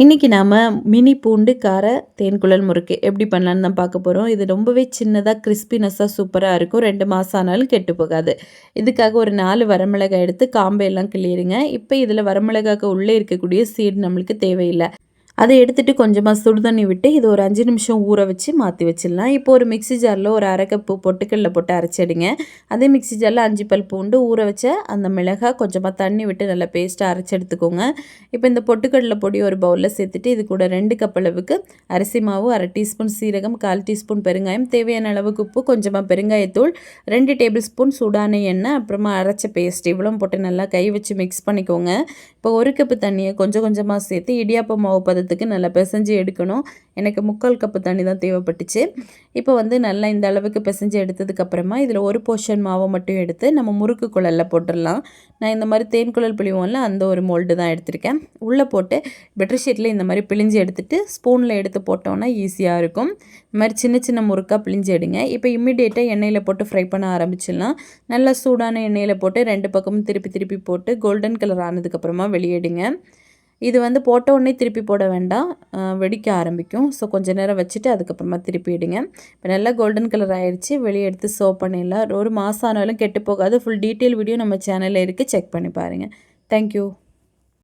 இன்றைக்கி நாம் மினி பூண்டு கார தேன்குழல் முறுக்கு எப்படி பண்ணலான்னு தான் பார்க்க போகிறோம். இது ரொம்பவே சின்னதாக கிறிஸ்பினஸ்ஸாக சூப்பராக இருக்கும். 2 மாதம் ஆனாலும் கெட்டு போகாது. இதுக்காக ஒரு 4 வரமிளகாய் எடுத்து காம்பையெல்லாம் கிள்ளிடுங்க. இப்போ இதில் வரமிளகாய்க்கு உள்ளே இருக்கக்கூடிய சீடு நம்மளுக்கு தேவையில்லை. அதை எடுத்துகிட்டு கொஞ்சமாக சுடு தண்ணி விட்டு இது ஒரு 5 நிமிஷம் ஊற வச்சு மாற்றி வச்சிடலாம். இப்போ ஒரு மிக்ஸி ஜாரில் ஒரு அரை கப்பு பொட்டுக்கடலை போட்டு அரைச்சிடுங்க. அதே மிக்ஸி ஜாரில் 5 பல் பூண்டு ஊற வச்ச அந்த மிளகாய் கொஞ்சமாக தண்ணி விட்டு நல்லா பேஸ்ட்டாக அரைச்சி எடுத்துக்கோங்க. இப்போ இந்த பொட்டுக்கடலை பொடி ஒரு பவுலில் சேர்த்துட்டு இது கூட 2 கப் அளவுக்கு அரிசி மாவு, 1/2 டீஸ்பூன் சீரகம், 1/4 டீஸ்பூன் பெருங்காயம், தேவையான அளவுக்கு உப்பு, கொஞ்சமாக பெருங்காயத்தூள், 2 டேபிள் ஸ்பூன் சூடான எண்ணெய், அப்புறமா அரைச்ச பேஸ்ட் இவ்வளோ போட்டு நல்லா கை வச்சு மிக்ஸ் பண்ணிக்கோங்க. இப்போ 1 கப்பு தண்ணியை கொஞ்சம் கொஞ்சமாக சேர்த்து இடியாப்ப மாவு பதத்துக்கு நல்லா பிசைஞ்சு எடுக்கணும். எனக்கு 3/4 கப்பு தண்ணி தான் தேவைப்பட்டுச்சு. இப்போ நல்லா இந்த அளவுக்கு பிசைஞ்சு எடுத்ததுக்கப்புறமா இதில் ஒரு போர்ஷன் மாவை மட்டும் எடுத்து நம்ம முறுக்கு குழலில் போட்டுடலாம். நான் இந்த மாதிரி தேன்குழல் பிழிவோம்ல அந்த ஒரு மோல்டு தான் எடுத்திருக்கேன். உள்ளே போட்டு பெட்டர் ஷீட்டில் இந்த மாதிரி பிழிஞ்சு எடுத்துகிட்டு ஸ்பூனில் எடுத்து போட்டோன்னா ஈஸியாக இருக்கும். இந்த மாதிரி சின்ன சின்ன முறுக்காக பிழிஞ்சு எடுங்க. இப்போ இம்மிடியேட்டாக எண்ணெயில் போட்டு ஃப்ரை பண்ண ஆரம்பிச்சிடலாம். நல்லா சூடான எண்ணெயில் போட்டு 2 பக்கமும் திருப்பி திருப்பி போட்டு கோல்டன் கலர் ஆனதுக்கப்புறமா வெளியேடுங்க. இது போட்ட உடனே திருப்பி போட வேண்டாம், வெடிக்க ஆரம்பிக்கும். ஸோ கொஞ்சம் நேரம் வச்சுட்டு அதுக்கப்புறமா திருப்பிடுங்க. இப்போ நல்லா கோல்டன் கலர் ஆயிடுச்சு. வெளியே எடுத்து சர்வ் பண்ணிடலாம். ஒரு மாதம் ஆனாலும் கெட்டு போகாது. ஃபுல் டீட்டெயில் வீடியோ நம்ம சேனலில் இருக்குது, செக் பண்ணி பாருங்கள். தேங்க்யூ.